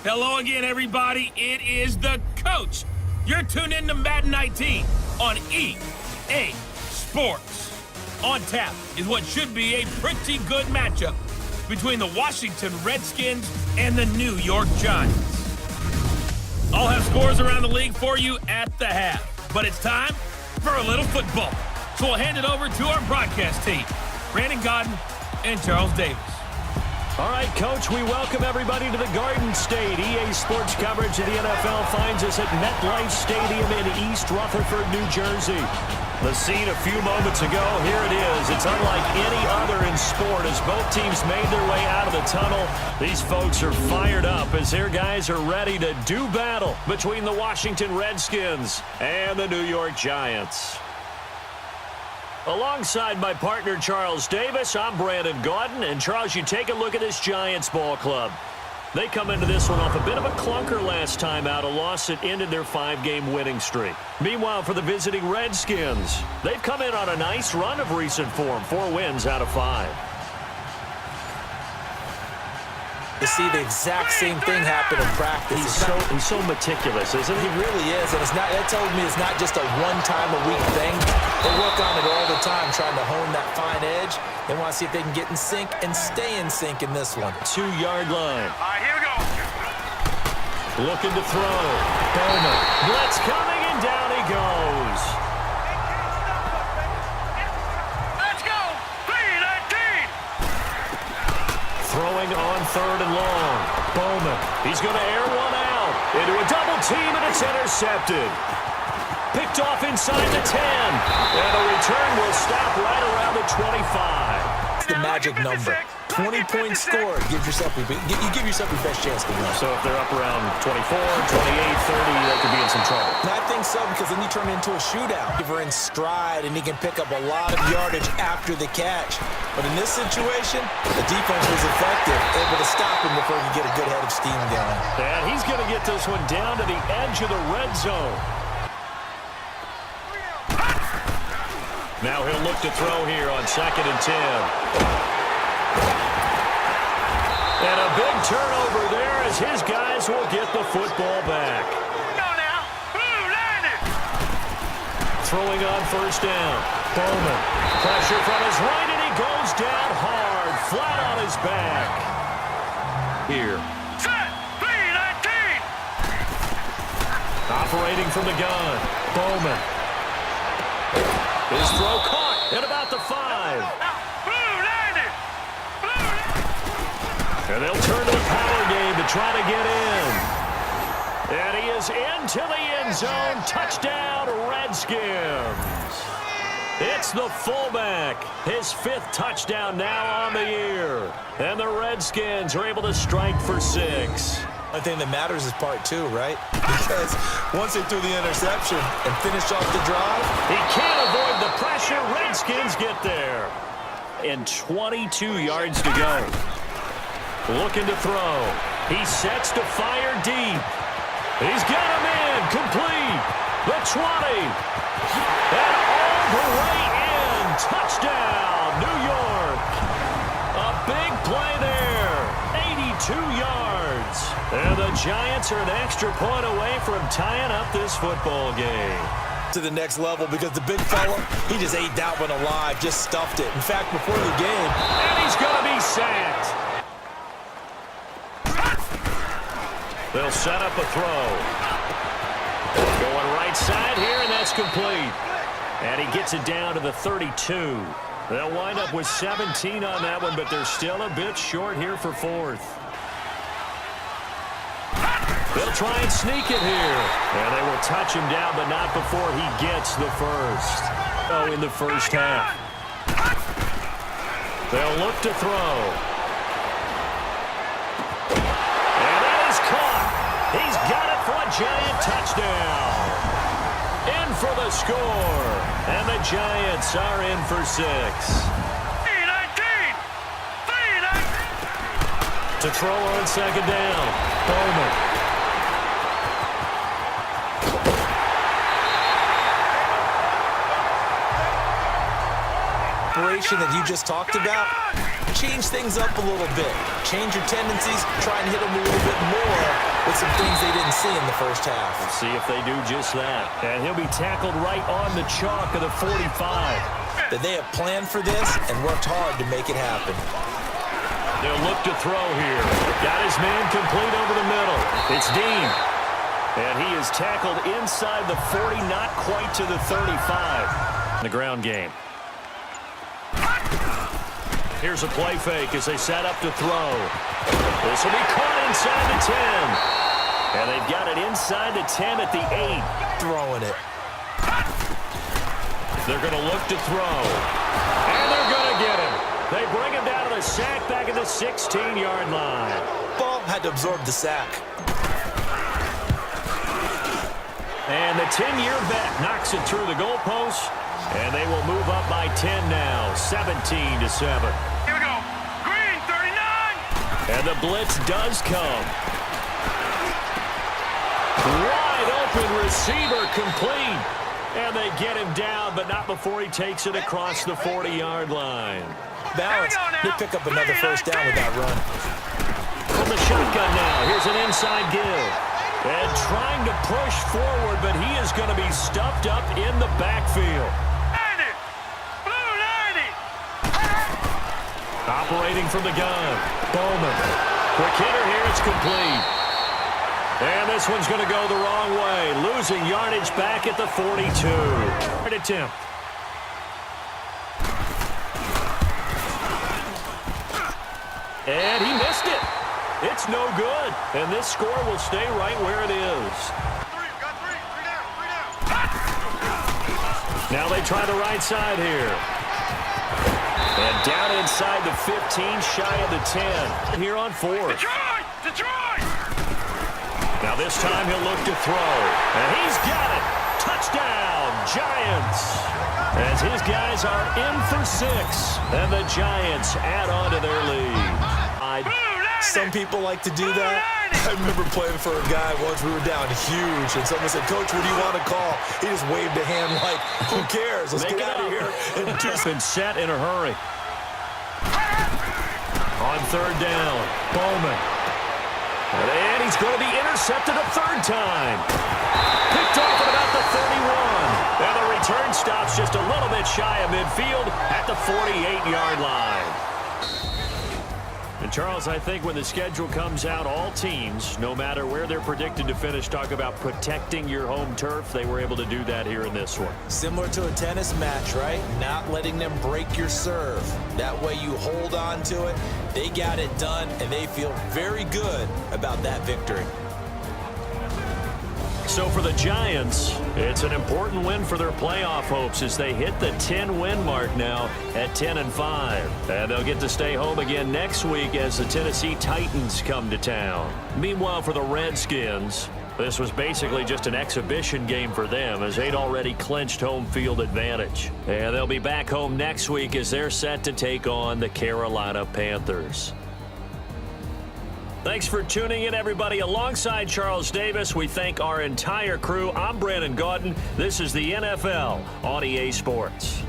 Hello again, everybody. It is the coach. You're tuned in to Madden 19 on EA Sports. On tap is what should be a pretty good matchup between the Washington Redskins and the New York Giants. I'll have scores around the league for you at the half, but it's time for a little football. So we'll hand it over to our broadcast team, Brandon Godden and Charles Davis. All right, Coach, we welcome everybody to the Garden State. EA Sports coverage of the NFL finds us at MetLife Stadium in East Rutherford, New Jersey. The scene a few moments ago, here it is. It's unlike any other in sport as both teams made their way out of the tunnel. These folks are fired up as their guys are ready to do battle between the Washington Redskins and the New York Giants. Alongside my partner, Charles Davis, I'm Brandon Godden. And, Charles, you take a look at this Giants ball club. They come into this one off a bit of a clunker last time out, a loss that ended their 5-game winning streak. Meanwhile, for the visiting Redskins, they've come in on a nice run of recent form, 4 wins out of 5. To see the exact same thing happen in practice. He's so meticulous, isn't he? He really is, and that tells me it's not just a one-time-a-week thing. They work on it all the time, trying to hone that fine edge. They want to see if they can get in sync and stay in sync in this one. 2-yard line. All right, here we go. Looking to throw. Bowman. Blitz coming, and down he goes. Let's go. 3-19. Throwing on 3rd and long. Bowman. He's going to air one out. Into a double team, and it's intercepted. Picked off inside the 10. And the return will stop right around the 25. It's the magic number. 20-point score. You give yourself your best chance to win. So if they're up around 24, 28, 30, they could be in some trouble. And I think so, because then you turn it into a shootout. If you're in stride, and he can pick up a lot of yardage after the catch. But in this situation, the defense was effective, able to stop him before he could get a good head of steam going. And he's going to get this one down to the edge of the red zone. Now he'll look to throw here on 2nd and 10. And a big turnover there as his guys will get the football back. Go now. Landed. Throwing on 1st down. Bowman. Pressure from his right, and he goes down hard, flat on his back. Here. Set. 3-19. Operating from the gun. Bowman. His throw caught at about the 5. Landed. And they'll turn to the power game to try to get in. And he is into the end zone. Touchdown, Redskins. It's the fullback. His 5th touchdown now on the year. And the Redskins are able to strike for 6. The thing that matters is part 2, right? Because once they threw the interception and finished off the drive, he can't avoid the pressure. Redskins get there. And 22 yards to go. Looking to throw. He sets to fire deep. He's got him in. Complete. The 20. And all the way in. Touchdown, New York. A big play there. 82 yards. And the Giants are an extra point away from tying up this football game. to the next level because the big fella, he just ate that one alive, just stuffed it. In fact, before the game. And he's going to be sacked. They'll set up a throw. Going right side here, and that's complete. And he gets it down to the 32. They'll wind up with 17 on that one, but they're still a bit short here for 4th. They'll try and sneak it here. And they will touch him down, but not before he gets the first. Oh, in the first half. They'll look to throw. And that is caught. He's got it for a Giant touchdown. In for the score. And the Giants are in for 6. 3-19. To throw on 2nd down. Bowman. That you just talked about, change things up a little bit. Change your tendencies, try and hit them a little bit more with some things they didn't see in the first half. Let's see if they do just that. And he'll be tackled right on the chalk of the 45. That they have planned for this and worked hard to make it happen. They'll look to throw here. Got his man complete over the middle. It's Dean. And he is tackled inside the 40, not quite to the 35. The ground game. Here's a play fake as they set up to throw. This will be caught inside the 10. And they've got it inside the 10 at the 8. Throwing it. They're going to look to throw. And they're going to get him. They bring him down to the sack back at the 16-yard line. Ball had to absorb the sack. And the 10-year vet knocks it through the goalpost. And they will move up by 10 now, 17-7. Here we go. Green, 39. And the blitz does come. Wide open receiver complete. And they get him down, but not before he takes it across the 40-yard line. Balance. They pick up another first down with that run. From the shotgun now, here's an inside give. And trying to push forward, but he is going to be stuffed up in the backfield. 90. Blue 90. Operating from the gun. Bowman. Quick hitter here, it's complete. And this one's going to go the wrong way. Losing yardage back at the 42. Third attempt. And he missed it. It's no good. And this score will stay right where it is. Got three. Three down. Now they try the right side here. And down inside the 15, shy of the 10. Here on 4th. Detroit. Detroit. Now this time he'll look to throw. And he's got it. Touchdown, Giants. As his guys are in for 6. And the Giants add on to their lead. Some people like to do that. I remember playing for a guy once. We were down huge, and someone said, "Coach, what do you want to call?" He just waved a hand like, "Who cares? Let's get out of here." And just been set in a hurry. On 3rd down, Bowman. And he's going to be intercepted a 3rd time. Picked off at about the 31. And the return stops just a little bit shy of midfield at the 48-yard line. And Charles, I think when the schedule comes out, all teams, no matter where they're predicted to finish, talk about protecting your home turf. They were able to do that here in this one. Similar to a tennis match, right? Not letting them break your serve. That way you hold on to it. They got it done, and they feel very good about that victory. So for the Giants, it's an important win for their playoff hopes as they hit the 10-win mark now at 10-5. And they'll get to stay home again next week as the Tennessee Titans come to town. Meanwhile, for the Redskins, this was basically just an exhibition game for them as they'd already clinched home field advantage. And they'll be back home next week as they're set to take on the Carolina Panthers. Thanks for tuning in, everybody. Alongside Charles Davis, we thank our entire crew. I'm Brandon Gaudin. This is the NFL on EA Sports.